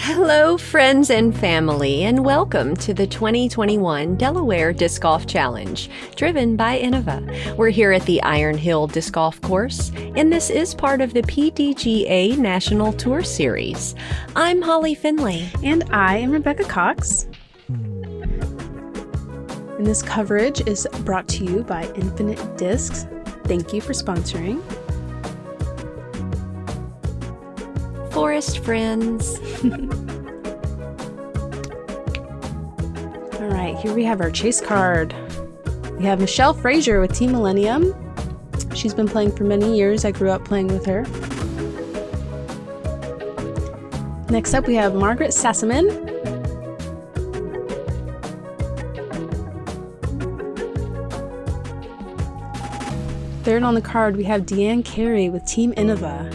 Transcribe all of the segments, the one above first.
Hello, friends and family, and welcome to the 2021 Delaware Disc Golf Challenge, driven by Innova. We're here at the Iron Hill Disc Golf Course, and this is part of the PDGA National Tour Series. I'm Holly Finley. And I am Rebecca Cox. And this coverage is brought to you by Infinite Discs. Thank you for sponsoring. Forest friends. All right, here we have our chase card. We have Michelle Frazer with Team Millennium. She's been playing for many years. I grew up playing with her. Next up, we have Margaret Sassaman. Third on the card, we have Deann Carey with Team Innova.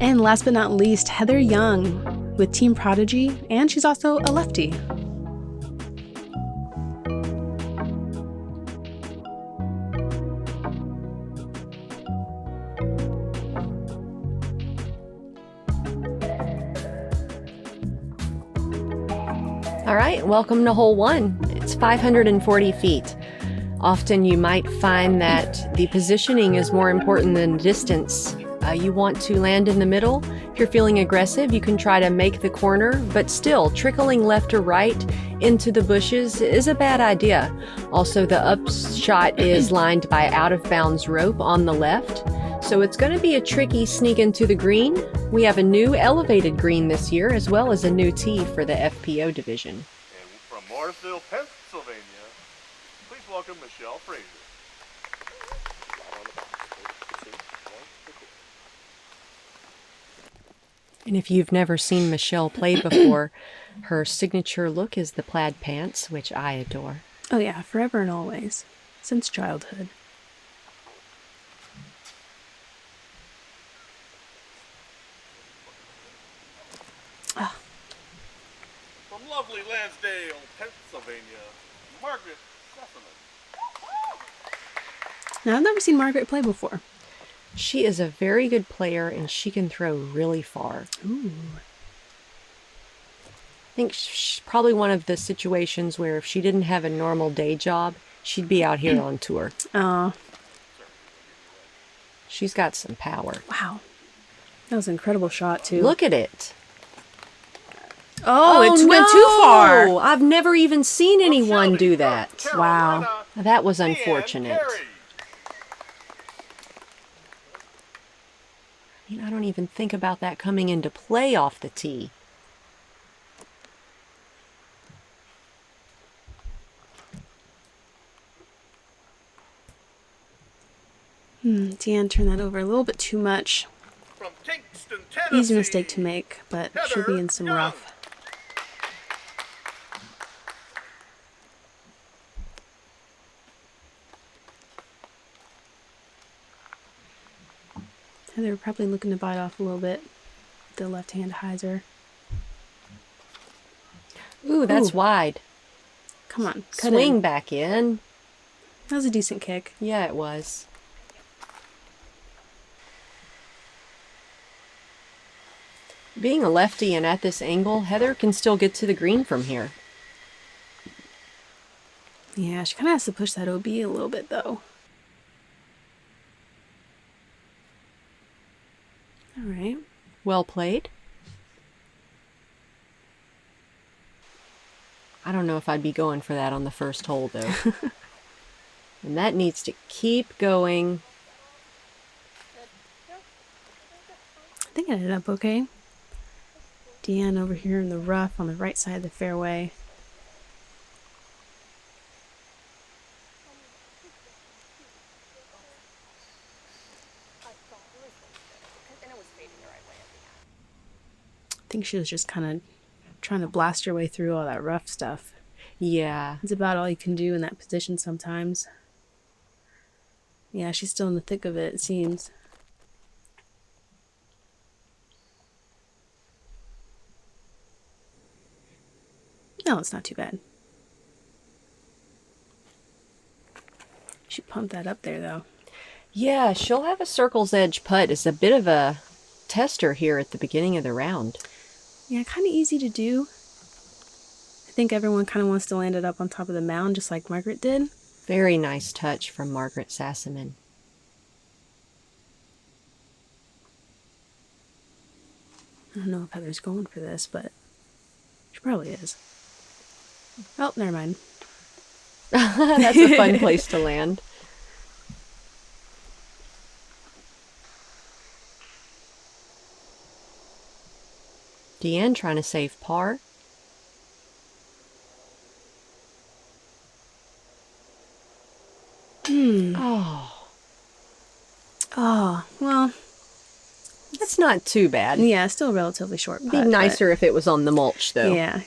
And last but not least, Heather Young with Team Prodigy, and she's also a lefty. All right, welcome to hole one. It's 540 feet. Often you might find that the positioning is more important than distance. You want to land in the middle. If you're feeling aggressive, you can try to make the corner, but still, trickling left or right into the bushes is a bad idea. Also, the upshot is lined by out-of-bounds rope on the left, so it's going to be a tricky sneak into the green. We have a new elevated green this year, as well as a new tee for the FPO division. And from Morrisville, Pennsylvania, please welcome Michelle Frazer. And if you've never seen Michelle play before, her signature look is the plaid pants, which I adore. Oh yeah, forever and always, since childhood. From lovely Lansdale, Pennsylvania, Margaret Sassaman. Now, I've never seen Margaret play before. She is a very good player, and she can throw really far. Ooh. I think she's probably one of the situations where if she didn't have a normal day job, she'd be out here on tour. Oh. She's got some power. Wow. That was an incredible shot, too. Look at it. Oh, it went too far. I've never even seen anyone do that. Wow. That was unfortunate. I don't even think about that coming into play off the tee. Deann turned that over a little bit too much. From Kingston, Tennessee, Easy mistake to make, but she'll be in some rough. They're probably looking to bite off a little bit. The left-hand hyzer. Ooh, that's wide. Come on, Swing back in. That was a decent kick. Yeah, it was. Being a lefty and at this angle, Heather can still get to the green from here. Yeah, she kind of has to push that OB a little bit, though. All right. Well played. I don't know if I'd be going for that on the first hole, though. And that needs to keep going. I think I ended up okay. Deann over here in the rough on the right side of the fairway. I think she was just kind of trying to blast her way through all that rough stuff. Yeah. It's about all you can do in that position sometimes. Yeah, she's still in the thick of it, it seems. No, it's not too bad. She pumped that up there, though. Yeah, she'll have a circle's edge putt. It's a bit of a tester here at the beginning of the round. Yeah, kind of easy to do. I think everyone kind of wants to land it up on top of the mound, just like Margaret did. Very nice touch from Margaret Sassaman. I don't know if Heather's going for this, but she probably is. Oh, never mind. That's a fun place to land. Deann trying to save par. Oh. Oh, well, That's not too bad. yeah, still a relatively short putt. Be nicer if it was on the mulch, though. Yeah.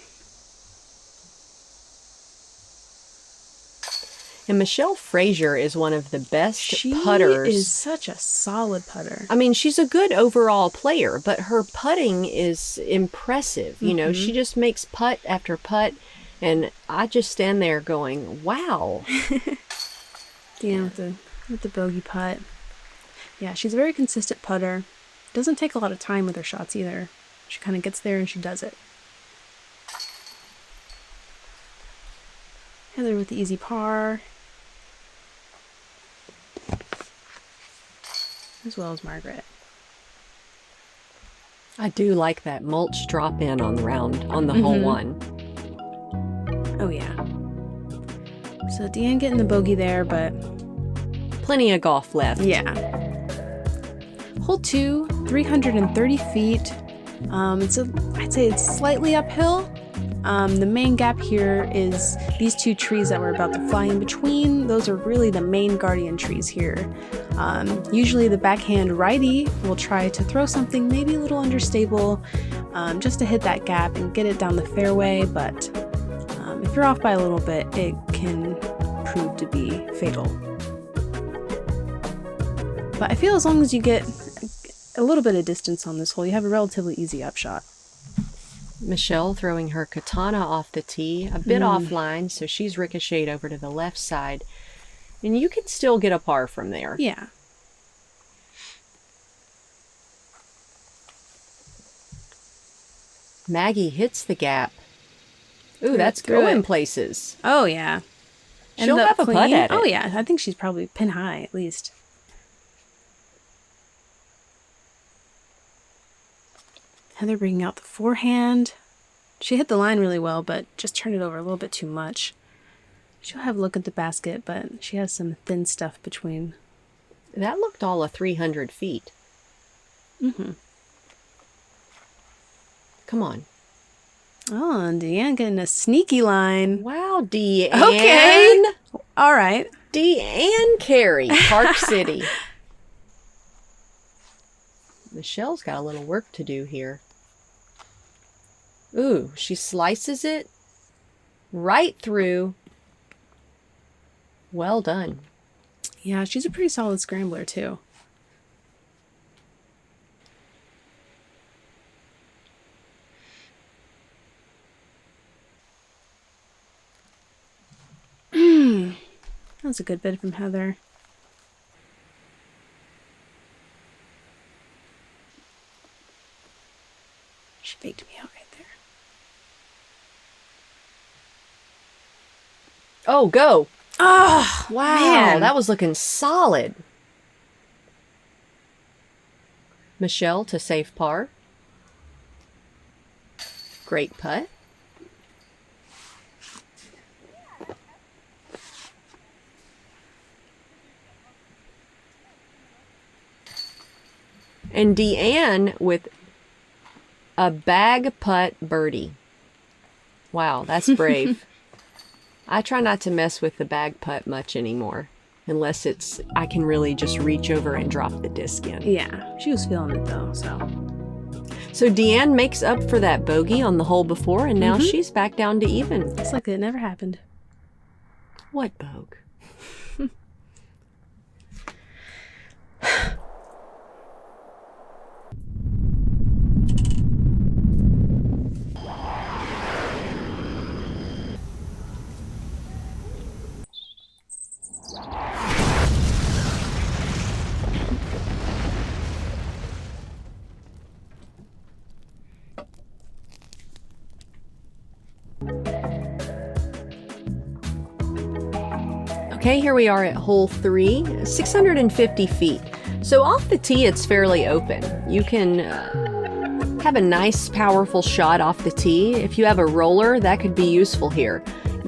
And Michelle Frazer is one of the best She putters. is such a solid putter. I mean, she's a good overall player, but her putting is impressive. You know, she just makes putt after putt, and I just stand there going, wow. Yeah, with the bogey putt. Yeah, she's a very consistent putter. Doesn't take a lot of time with her shots either. She kind of gets there and she does it. Heather with the easy par. As well as Margaret. I do like that mulch drop in on the round, on the hole one. Oh, yeah. So Deann getting the bogey there, but Plenty of golf left. yeah. Hole 2, 330 feet. I'd say it's slightly uphill. The main gap here is these two trees that we're about to fly in between. Those are really the main guardian trees here. Usually the backhand righty will try to throw something maybe a little understable just to hit that gap and get it down the fairway, but if you're off by a little bit, it can prove to be fatal. But I feel as long as you get a little bit of distance on this hole, you have a relatively easy upshot. Michelle throwing her katana off the tee, a bit offline, so she's ricocheted over to the left side. And you can still get a par from there. Yeah. Maggie hits the gap. Ooh, that's through going it. places. Oh, yeah. She'll End up have a putt clean. at it. Oh, yeah. I think she's probably pin high, at least. Heather bringing out the forehand. She hit the line really well, but just turned it over a little bit too much. She'll have a look at the basket, but she has some thin stuff between. That looked all of 300 feet. Come on. Oh, and Deann getting a sneaky line. Wow, Deann. Okay. All right. Deann Carey, Park City. Michelle's got a little work to do here. Ooh, she slices it right through. Well done. Yeah, she's a pretty solid scrambler, too. That was a good bit from Heather. She faked me out right there. Oh, go. Oh, Wow, man. that was looking solid. Michelle to save par. Great putt. And Deann with a bag putt birdie. Wow, that's brave. I try not to mess with the bag putt much anymore, unless it's I can really just reach over and drop the disc in. Yeah, she was feeling it though, so. So Deann makes up for that bogey on the hole before, and now she's back down to even. It's like it never happened. What bogue? Okay, here we are at hole 3, 650 feet. So off the tee, it's fairly open. You can have a nice, powerful shot off the tee. If you have a roller, that could be useful here.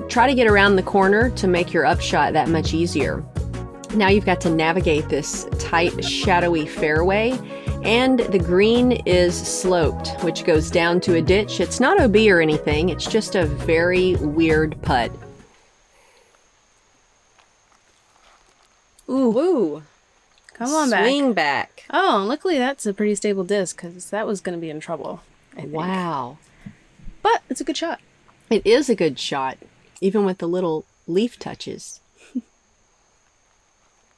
Try to get around the corner to make your upshot that much easier. Now you've got to navigate this tight, shadowy fairway, and the green is sloped, which goes down to a ditch. It's not OB or anything, it's just a very weird putt. Ooh. Come on back. Swing back. Oh, luckily that's a pretty stable disc, because that was going to be in trouble, I think. Wow. But it's a good shot. It is a good shot, even with the little leaf touches.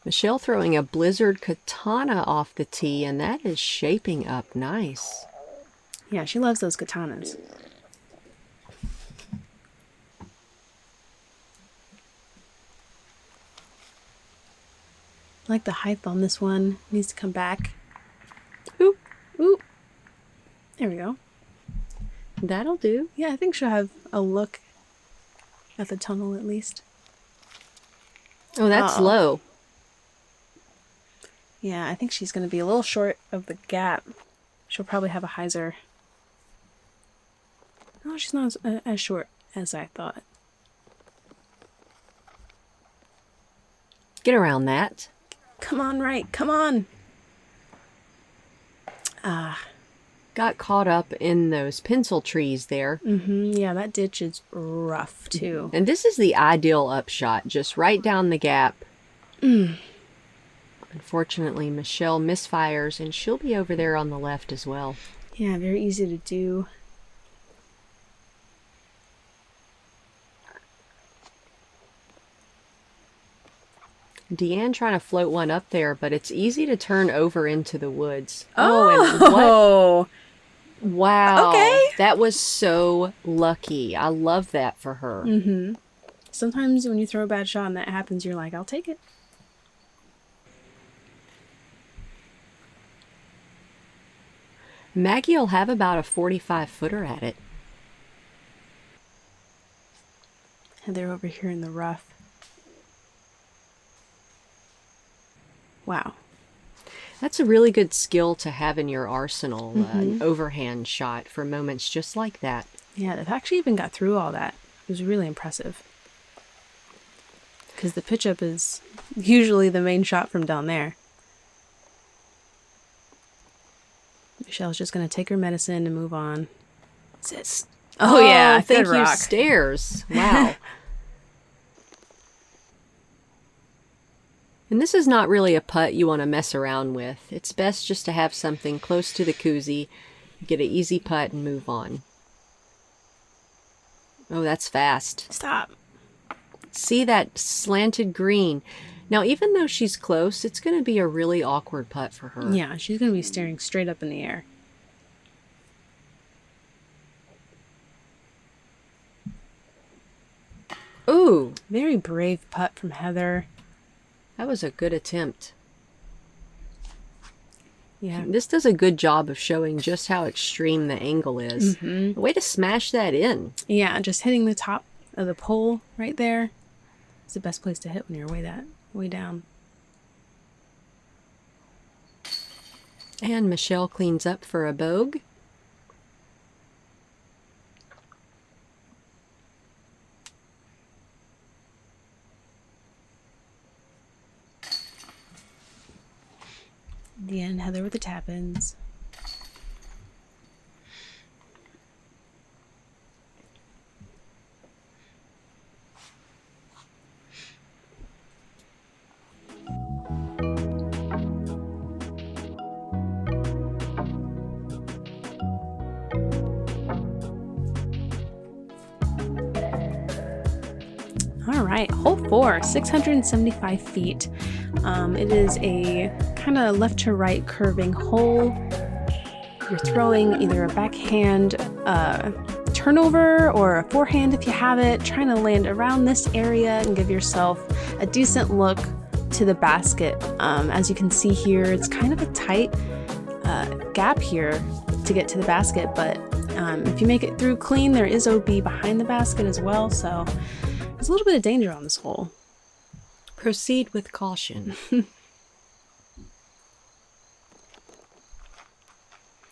Michelle throwing a blizzard katana off the tee, and that is shaping up nice. Yeah, she loves those katanas. I like the height on this one. Needs to come back. Oop. Oop. There we go. That'll do. Yeah, I think she'll have a look at the tunnel at least. Oh, that's low. Yeah, I think she's going to be a little short of the gap. She'll probably have a hyzer. Oh, she's not as short as I thought. Get around that. Come on, right. Come on. Got caught up in those pencil trees there. Yeah, that ditch is rough too. And this is the ideal upshot, just right down the gap. Unfortunately, Michelle misfires, and she'll be over there on the left as well. Yeah, very easy to do. Deann trying to float one up there, but it's easy to turn over into the woods. Oh, and what? Wow. Okay. That was so lucky. I love that for her. Sometimes when you throw a bad shot and that happens, you're like, I'll take it. Maggie will have about a 45-footer at it. And they're over here in the rough. Wow. That's a really good skill to have in your arsenal, an overhand shot for moments just like that. Yeah, they've actually even got through all that. It was really impressive. Because the pitch up is usually the main shot from down there. Michelle's just going to take her medicine and move on. Sit. Oh, yeah. Thank good you, rock. stairs. Wow. And this is not really a putt you want to mess around with. It's best just to have something close to the koozie, get an easy putt, and move on. Oh, that's fast. Stop. See that slanted green. Now, even though she's close, it's going to be a really awkward putt for her. Yeah, she's going to be staring straight up in the air. Ooh, Very brave putt from Heather. that was a good attempt. Yeah. This does a good job of showing just how extreme the angle is. Way to smash that in. Yeah, just hitting the top of the pole right there. It's the best place to hit when you're way down. And Michelle cleans up for a bogue. Deann and Heather with the tap-ins. All right, hole 4, 675 feet. It is a kind of left to right curving hole. You're throwing either a backhand turnover or a forehand if you have it, trying to land around this area and give yourself a decent look to the basket. As you can see here, it's kind of a tight gap here to get to the basket, but if you make it through clean, there is OB behind the basket as well, so there's a little bit of danger on this hole. Proceed with caution.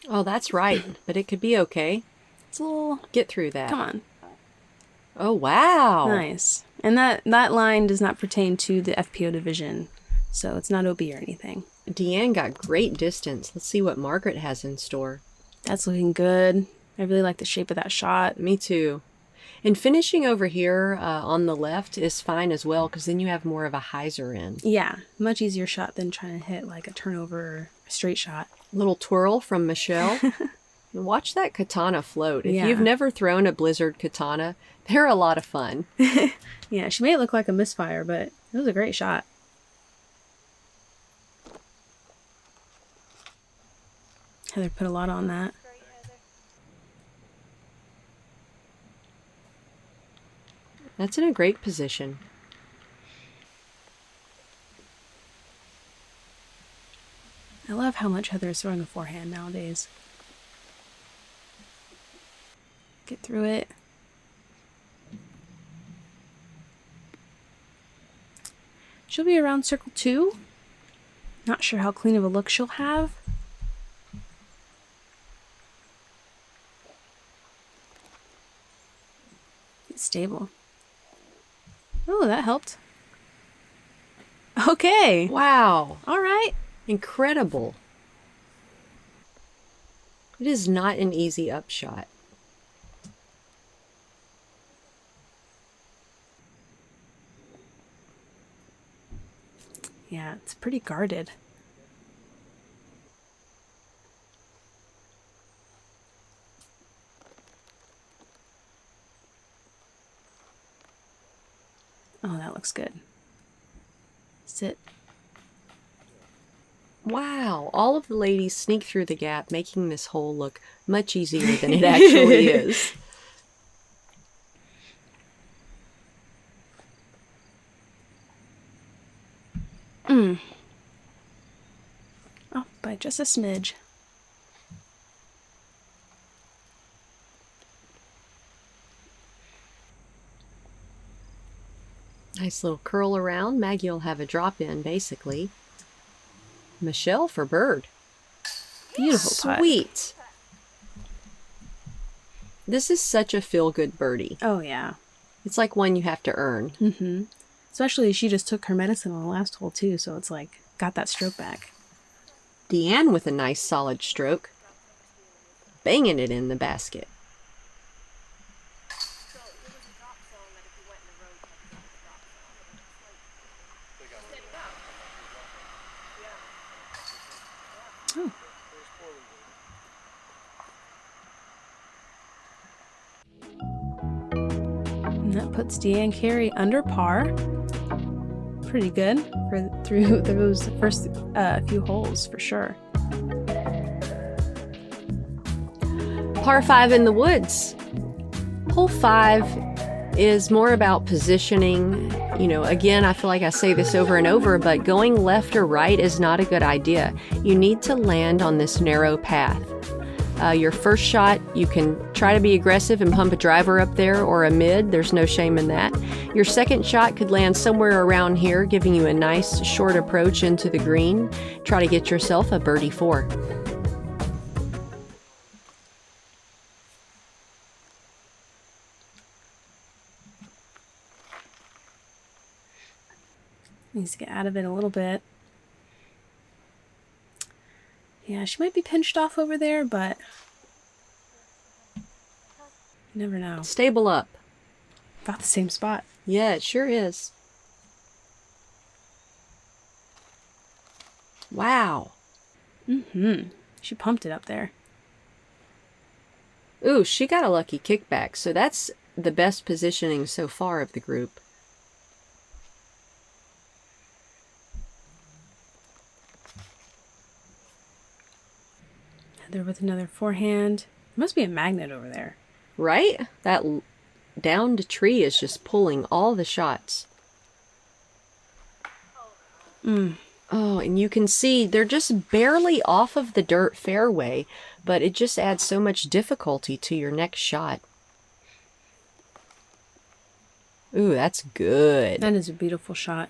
Oh, that's right, but it could be okay. It's a little... Get through that. Come on. Oh, wow. Nice. And that line does not pertain to the FPO division, so it's not OB or anything. Deann got great distance. Let's see what Margaret has in store. That's looking good. I really like the shape of that shot. Me too. And finishing over here on the left is fine as well, because then you have more of a hyzer in. Yeah, much easier shot than trying to hit like a turnover or a straight shot. Little twirl from Michelle. Watch that katana float. If Yeah. you've never thrown a blizzard katana, they're a lot of fun. Yeah, she made it look like a misfire, but it was a great shot. Heather put a lot on that. That's in a great position. I love how much Heather is throwing the forehand nowadays. Get through it. She'll be around circle 2. Not sure how clean of a look she'll have. It's stable. Oh, that helped. Okay. Wow. All right. Incredible. It is not an easy upshot. Yeah, it's pretty guarded. Oh, that looks good. Sit. Wow. All of the ladies sneak through the gap, making this hole look much easier than it actually is. Oh, by just a smidge. Nice little curl around. Maggie will have a drop in, basically. Michelle for bird. Beautiful putt. Sweet. This is such a feel-good birdie. Oh, yeah. It's like one you have to earn. Mm-hmm. Especially she just took her medicine on the last hole, too, so it's like, got that stroke back. Deann with a nice solid stroke. Banging it in the basket. Oh. And that puts Deann Carey under par. Pretty good for through those first few holes, for sure. Par 5 in the woods. Hole 5 is more about positioning. You know, again, I feel like I say this over and over, but going left or right is not a good idea. You need to land on this narrow path. Your first shot, you can try to be aggressive and pump a driver up there or a mid. There's no shame in that. Your second shot could land somewhere around here, giving you a nice short approach into the green. Try to get yourself a birdie 4. Needs to get out of it a little bit. Yeah, she might be pinched off over there, but you never know. Stable up. About the same spot. Yeah, it sure is. Wow. Mm-hmm. She pumped it up there. Ooh, she got a lucky kickback, so that's the best positioning so far of the group. Heather with another forehand. There must be a magnet over there. Right? That downed tree is just pulling all the shots. Oh, and you can see they're just barely off of the dirt fairway, but it just adds so much difficulty to your next shot. Ooh, that's good. That is a beautiful shot.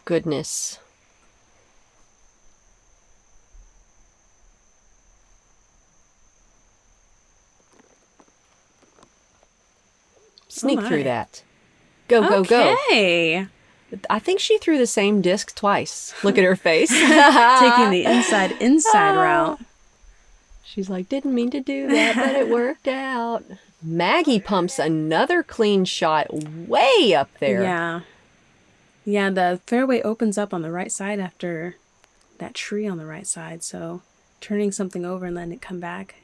goodness. Sneak my. through that. Go, go, go. Okay. I think she threw the same disc twice. Look at her face. Taking the inside route. She's like, didn't mean to do that, but it worked out. Maggie pumps another clean shot way up there. Yeah. Yeah, the fairway opens up on the right side after that tree on the right side, so turning something over and letting it come back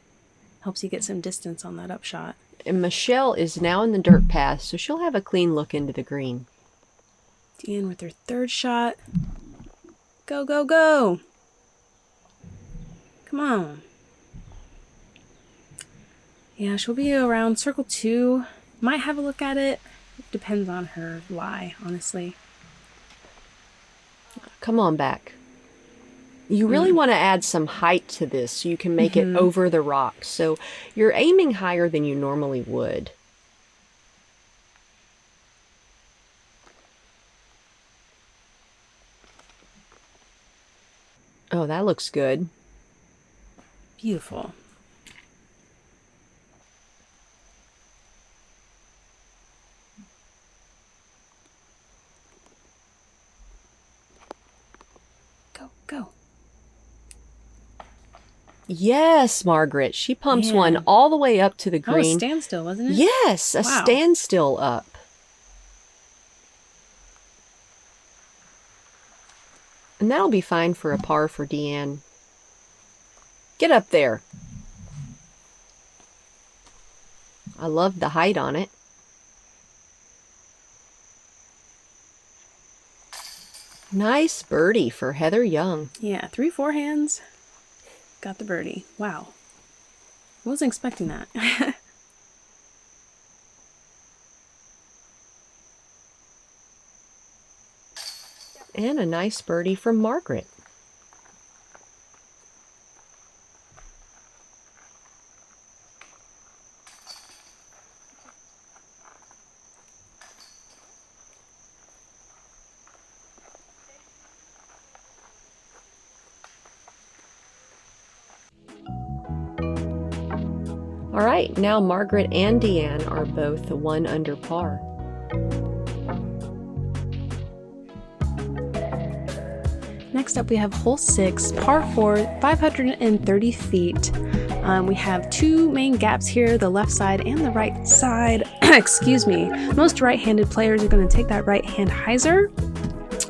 helps you get some distance on that upshot. And Michelle is now in the dirt path, so she'll have a clean look into the green. Deann with her third shot. Go, go, go. Come on. Yeah, she'll be around circle 2. Might have a look at it. Depends on her lie, honestly. Come on back. You really want to add some height to this so you can make it over the rocks. So you're aiming higher than you normally would. Oh, that looks good. Beautiful. Go, go. Yes, Margaret. She pumps Man. one all the way up to the That was green. standstill, wasn't it? Yes, a Wow. standstill up. And that'll be fine for a par for Deann. Get up there. I love the height on it. Nice birdie for Heather Young. Yeah, 3 forehands. Got the birdie. Wow. Wasn't expecting that. And a nice birdie from Margaret. All right, now Margaret and Deann are both 1 under par. Next up, we have hole 6, par 4, 530 feet. We have 2 main gaps here, the left side and the right side. Excuse me. Most right-handed players are going to take that right-hand hyzer.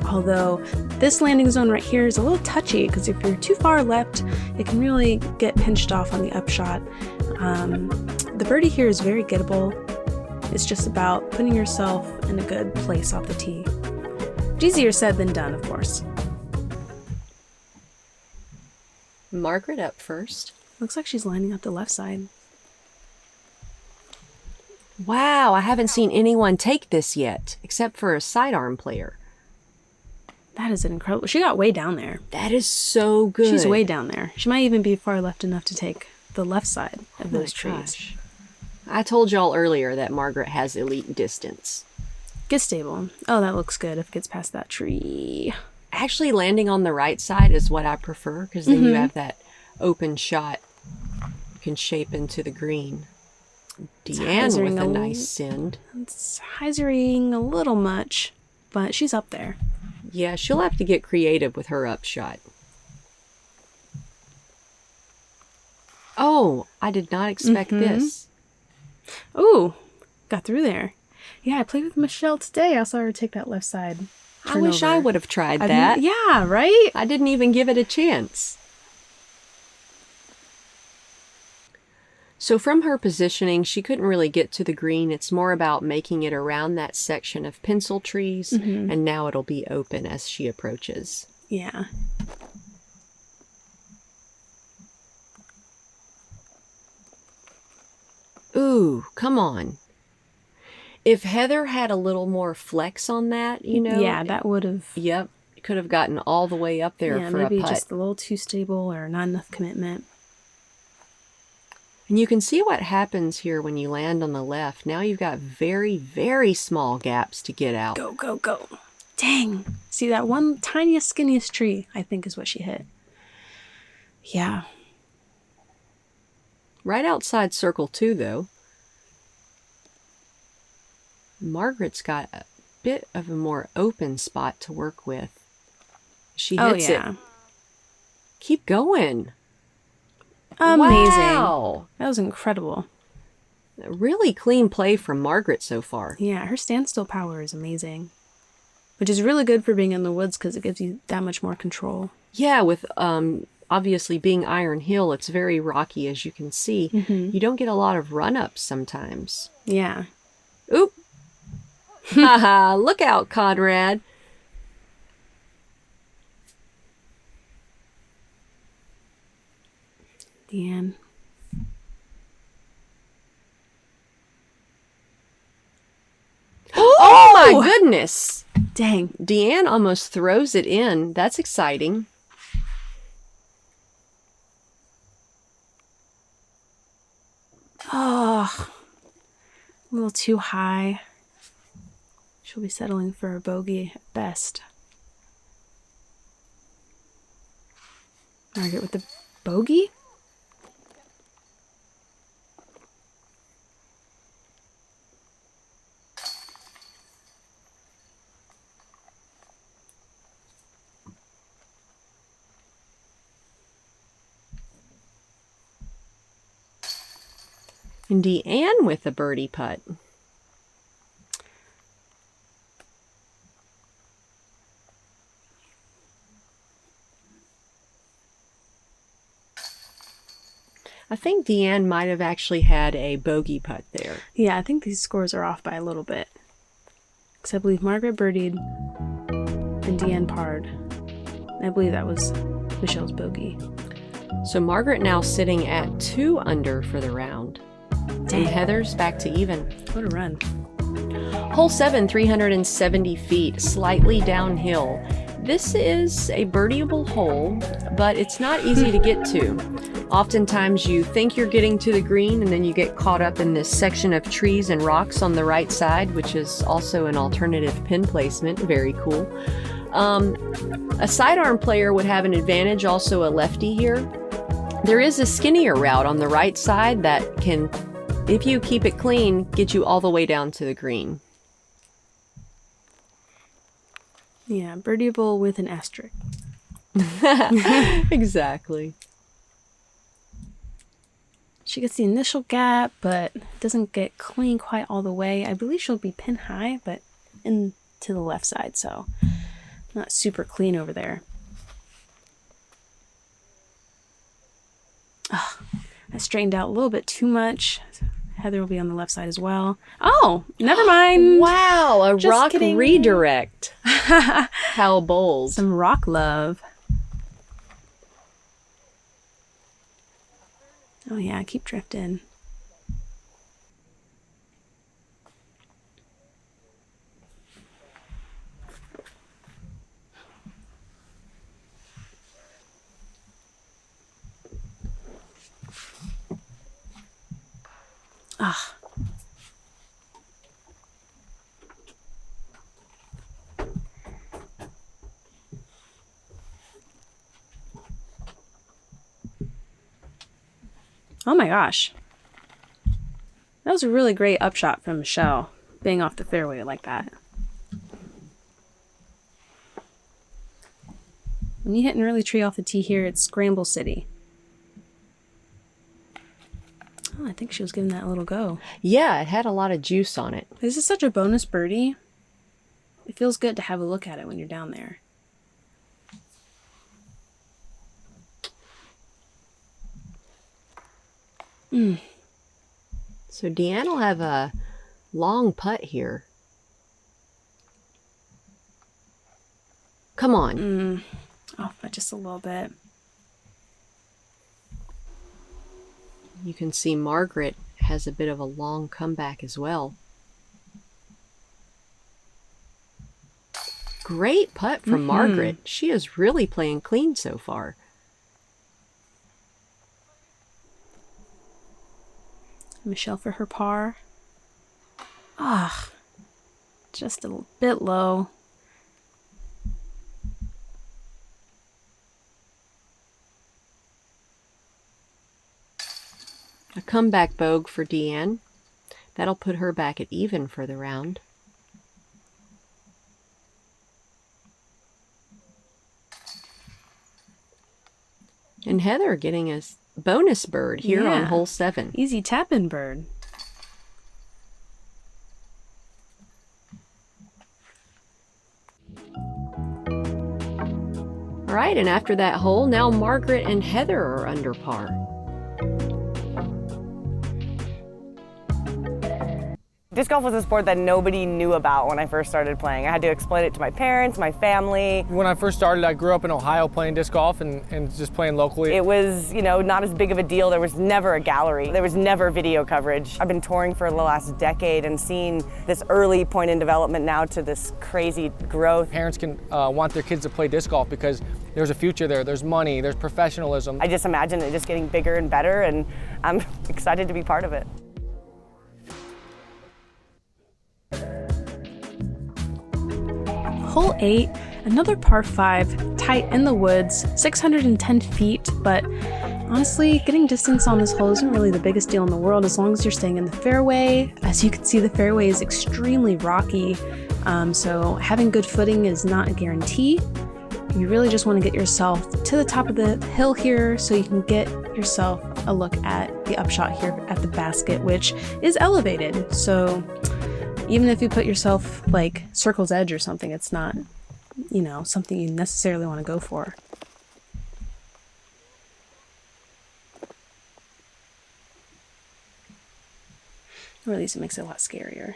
Although this landing zone right here is a little touchy because if you're too far left, it can really get pinched off on the upshot. The birdie here is very gettable. It's just about putting yourself in a good place off the tee. Easier said than done, of course. Margaret up first. Looks like she's lining up the left side. Wow, I haven't seen anyone take this yet, except for a sidearm player. That is incredible. She got way down there. That is so good. She's way down there. She might even be far left enough to take the left side of those trees. Gosh. I told y'all earlier that Margaret has elite distance. Get stable. Oh, that looks good if it gets past that tree. Actually, landing on the right side is what I prefer, because then you have that open shot. You can shape into the green. Deann with a nice send. It's hyzering a little much, but she's up there. Yeah, she'll have to get creative with her upshot. Oh, I did not expect this. Ooh, got through there. Yeah, I played with Michelle today. I saw her take that left side. I wish I would have tried I that. mean, yeah, right? I didn't even give it a chance. So from her positioning, she couldn't really get to the green. It's more about making it around that section of pencil trees, and now it'll be open as she approaches. Yeah. Ooh, come on. If Heather had a little more flex on that, you know. Yeah, that would have. Yep. Could have gotten all the way up there for a putt. Maybe just a little too stable or not enough commitment. And you can see what happens here when you land on the left. Now you've got very, very small gaps to get out. Go, go, go. Dang. See that one tiniest, skinniest tree, I think is what she hit. Yeah. Right outside circle 2, though. Margaret's got a bit of a more open spot to work with. She hits it. Keep going. Amazing. Wow. That was incredible. Really clean play from Margaret so far. Yeah, her standstill power is amazing. Which is really good for being in the woods because it gives you that much more control. Yeah, with obviously being Iron Hill, it's very rocky, as you can see. Mm-hmm. You don't get a lot of run-ups sometimes. Yeah. Oop. Haha, look out, Conrad. Deann. Oh my goodness. Dang. Deann almost throws it in. That's exciting. Oh, a little too high. She'll be settling for a bogey at best. Margaret with the bogey? And Deann with the birdie putt. I think Deann might have actually had a bogey putt there. Yeah, I think these scores are off by a little bit. Because I believe Margaret birdied and Deann parred. I believe that was Michelle's bogey. So Margaret now sitting at 2 under for the round. Dang. And Heather's back to even. What a run. Hole 7, 370 feet, slightly downhill. This is a birdieable hole, but it's not easy to get to. Oftentimes you think you're getting to the green and then you get caught up in this section of trees and rocks on the right side, which is also an alternative pin placement. Very cool. A sidearm player would have an advantage, also a lefty here. There is a skinnier route on the right side that can, if you keep it clean, get you all the way down to the green. Yeah, birdieable with an asterisk. Exactly. She gets the initial gap, but doesn't get clean quite all the way. I believe she'll be pin high, but in to the left side, so not super clean over there. Oh, I straightened out a little bit too much. Heather will be on the left side as well. Oh, never mind. Wow, a Just rock kidding. redirect. How bold. Some rock love. Oh yeah, keep drifting. Ah. Oh my gosh. That was a really great upshot from Michelle, being off the fairway like that. When you hit an early tree off the tee here, it's Scramble City. Oh, I think she was giving that a little go. Yeah, it had a lot of juice on it. This is such a bonus birdie. It feels good to have a look at it when you're down there. So Deann will have a long putt here. Come on. Off by just a little bit. You can see Margaret has a bit of a long comeback as well. Great putt from Margaret. She is really playing clean so far. Michelle for her par. Ah, just a little bit low. comeback bogue for Deann. That'll put her back at even for the round. And Heather getting a bonus bird here on hole 7. Easy tap-in bird. All right, and after that hole, now Margaret and Heather are under par. Disc golf was a sport that nobody knew about when I first started playing. I had to explain it to my parents, my family. When I first started, I grew up in Ohio playing disc golf and just playing locally. It was, not as big of a deal. There was never a gallery. There was never video coverage. I've been touring for the last decade and seeing this early point in development now to this crazy growth. Parents can want their kids to play disc golf because there's a future there, there's money, there's professionalism. I just imagine it just getting bigger and better, and I'm excited to be part of it. Hole 8, another par 5, tight in the woods, 610 feet, but honestly, getting distance on this hole isn't really the biggest deal in the world as long as you're staying in the fairway. As you can see, the fairway is extremely rocky, so having good footing is not a guarantee. You really just want to get yourself to the top of the hill here so you can get yourself a look at the upshot here at the basket, which is elevated. So even if you put yourself like circle's edge or something, it's not, something you necessarily want to go for. Or at least it makes it a lot scarier.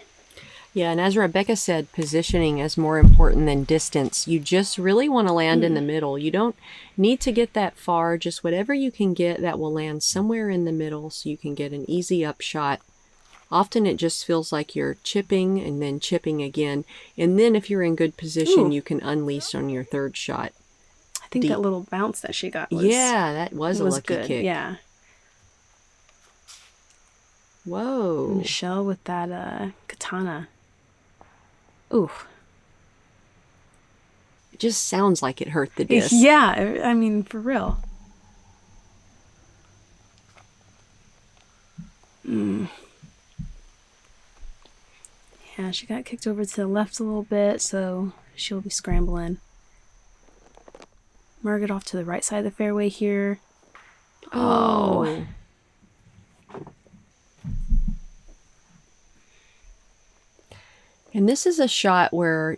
Yeah, and as Rebecca said, positioning is more important than distance. You just really want to land in the middle. You don't need to get that far. Just whatever you can get that will land somewhere in the middle so you can get an easy upshot. Often it just feels like you're chipping and then chipping again. And then if you're in good position, you can unleash on your third shot. I think that little bounce that she got was... Yeah, that was a lucky good. kick. Yeah. Whoa. Michelle with that katana. Ooh. It just sounds like it hurt the disc. Yeah, I mean, for real. Yeah, she got kicked over to the left a little bit, so she'll be scrambling. Margaret off to the right side of the fairway here. Oh. And this is a shot where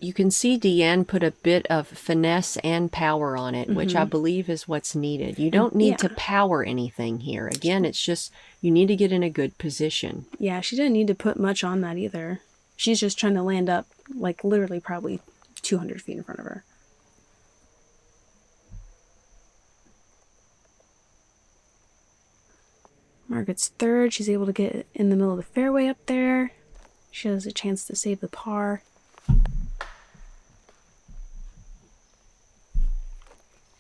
you can see Deann put a bit of finesse and power on it, which I believe is what's needed. You don't need to power anything here. Again, it's just you need to get in a good position. Yeah, she didn't need to put much on that either. She's just trying to land up, like, literally probably 200 feet in front of her. Margaret's third. She's able to get in the middle of the fairway up there. She has a chance to save the par.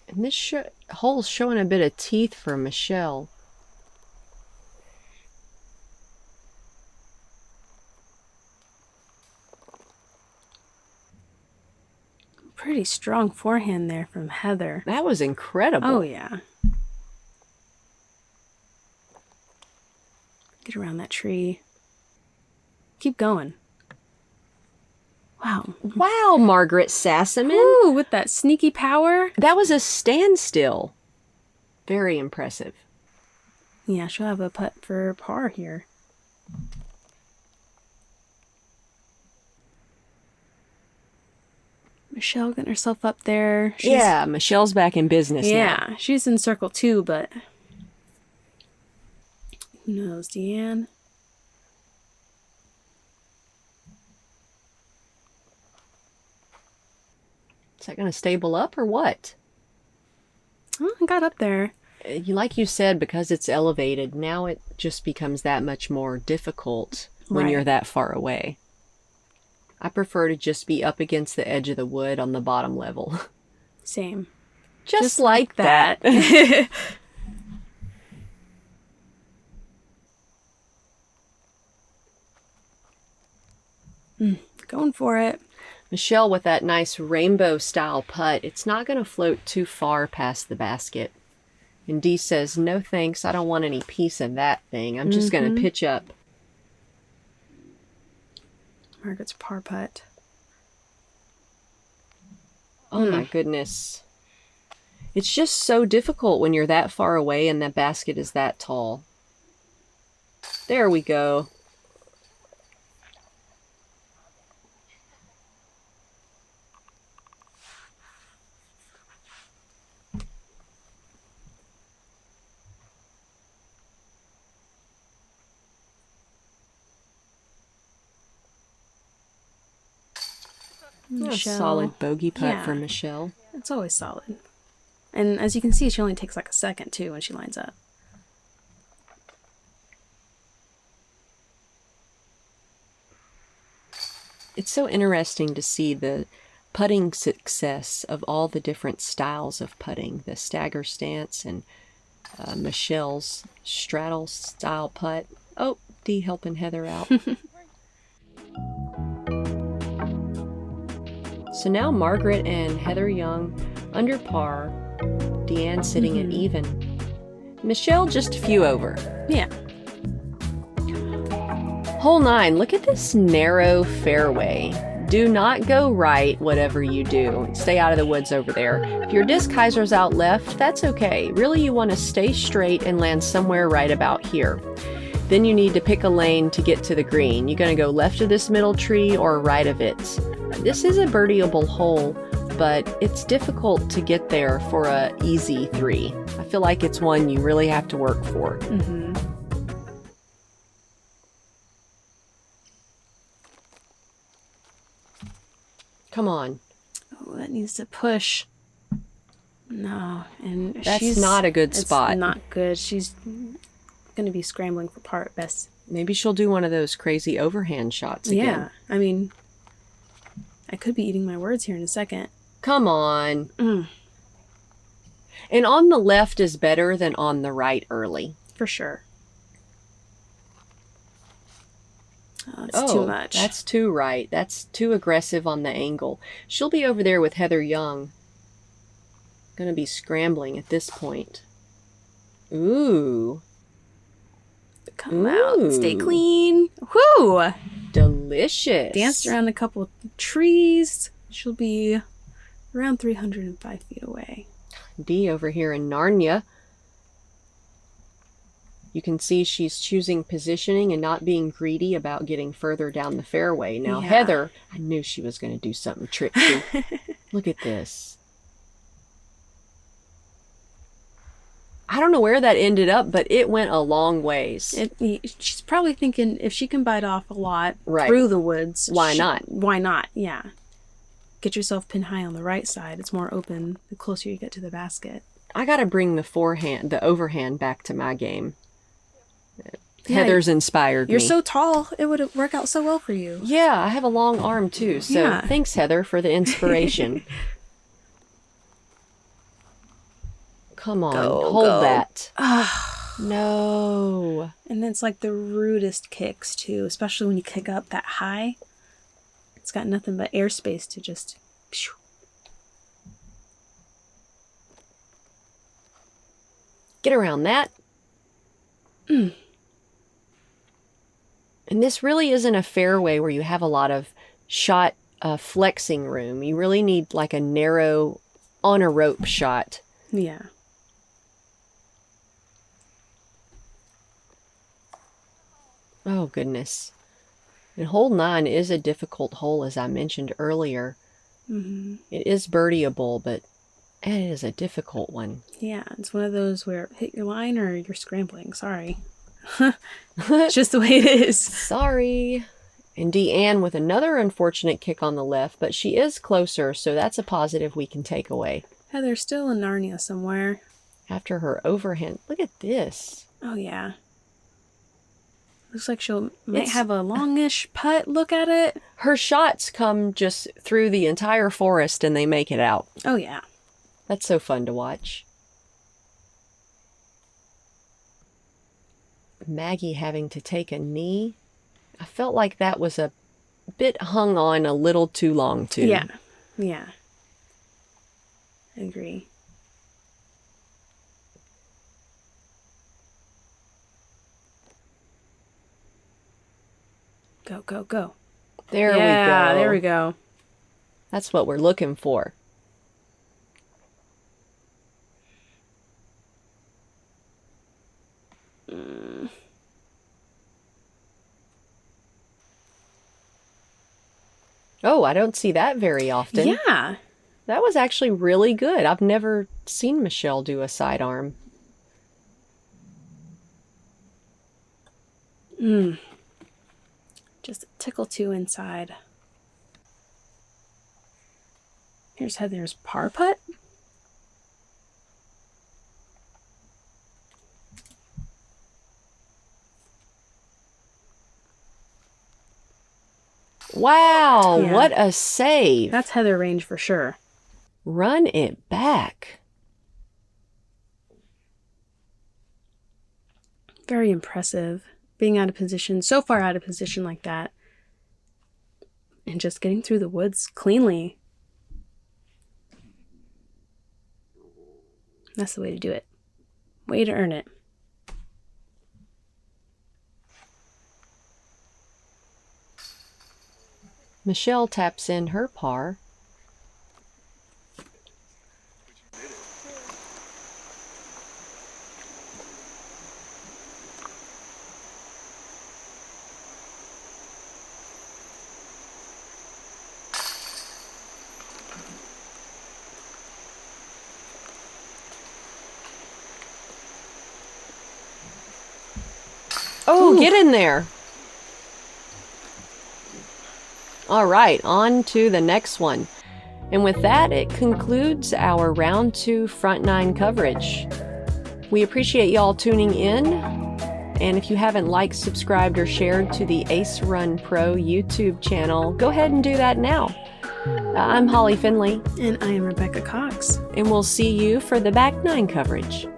And this hole's showing a bit of teeth for Michelle. Pretty strong forehand there from Heather. That was incredible. Oh, yeah. Get around that tree. Keep going. Wow. Wow, Margaret Sassaman. Ooh, with that sneaky power. That was a standstill. Very impressive. Yeah, she'll have a putt for par here. Michelle getting herself up there. Yeah, Michelle's back in business now. Yeah, she's in circle 2, but who knows, Deann? Is that going to stable up or what? Oh, I got up there. Like you said, because it's elevated, now it just becomes that much more difficult when you're that far away. I prefer to just be up against the edge of the wood on the bottom level. Same. Just like that. Going for it. Michelle with that nice rainbow style putt. It's not going to float too far past the basket. And Dee says, no thanks, I don't want any piece of that thing. I'm just going to pitch up. Margaret's par putt. Oh my goodness. It's just so difficult when you're that far away and the basket is that tall. There we go. A solid bogey putt for Michelle. It's always solid. And as you can see, she only takes like a second too when she lines up. It's so interesting to see the putting success of all the different styles of putting. The stagger stance and Michelle's straddle style putt. Oh, Dee helping Heather out. So now Margaret and Heather Young under par, Deann sitting at even. Michelle just a few over. Yeah. Hole 9, look at this narrow fairway. Do not go right, whatever you do. Stay out of the woods over there. If your disc hyzer's out left, that's okay. Really, you want to stay straight and land somewhere right about here. Then you need to pick a lane to get to the green. You're going to go left of this middle tree or right of it. This is a birdieable hole, but it's difficult to get there for a easy 3. I feel like it's one you really have to work for. Come on. Oh, that needs to push. No, and That's not a good spot. It's not good. She's going to be scrambling for par at best. Maybe she'll do one of those crazy overhand shots again. Yeah, I mean, I could be eating my words here in a second. Come on. And on the left is better than on the right early. For sure. Oh, it's too much. That's too right. That's too aggressive on the angle. She'll be over there with Heather Young. Gonna be scrambling at this point. Ooh. Come out. Stay clean. Whoo! Delicious. Danced around a couple trees. She'll be around 305 feet away. Dee over here in Narnia. You can see she's choosing positioning and not being greedy about getting further down the fairway. Now, Yeah. Heather, I knew she was going to do something tricky. Look at this. I don't know where that ended up, but it went a long ways. She's probably thinking if she can bite off a lot Right. through the woods, Why not? Why not? Yeah. Get yourself pinned high on the right side. It's more open the closer you get to the basket. I got to bring the overhand back to my game. Yeah, Heather's inspired You're me. so tall, it would work out so well for you. Yeah, I have a long arm too. So Yeah. thanks, Heather, for the inspiration. Come on, hold go. that. No. And then it's like the rudest kicks too, especially when you kick up that high. It's got nothing but airspace to just... Phew. Get around that. And this really isn't a fairway where you have a lot of shot flexing room. You really need like a narrow on a rope shot. Yeah. Oh, goodness. And hole 9 is a difficult hole, as I mentioned earlier. It is birdieable, but it is a difficult one. Yeah, it's one of those where hit your line or you're scrambling. Sorry. It's just the way it is. Sorry. And Deann with another unfortunate kick on the left, but she is closer, so that's a positive we can take away. Heather's still in Narnia somewhere. After her overhand. Look at this. Oh, yeah. Looks like might have a longish putt. Look at it. Her shots come just through the entire forest and they make it out. Oh, yeah. That's so fun to watch. Maggie having to take a knee. I felt like that was a bit hung on a little too long, too. Yeah. Yeah. I agree. Go, go, go. There we go. Yeah, there we go. That's what we're looking for. Oh, I don't see that very often. Yeah. That was actually really good. I've never seen Michelle do a sidearm. Just a tickle too inside. Here's Heather's par putt. Wow, Yeah. what a save. That's Heather range for sure. Run it back. Very impressive. Being out of position, so far out of position like that. And just getting through the woods cleanly. That's the way to do it. Way to earn it. Michelle taps in her par. Oh, get in there. All right, on to the next one. And with that, it concludes our round 2 front 9 coverage. We appreciate y'all tuning in. And if you haven't liked, subscribed, or shared to the Ace Run Pro YouTube channel, go ahead and do that now. I'm Holly Finley, And I am Rebecca Cox. and we'll see you for the back 9 coverage.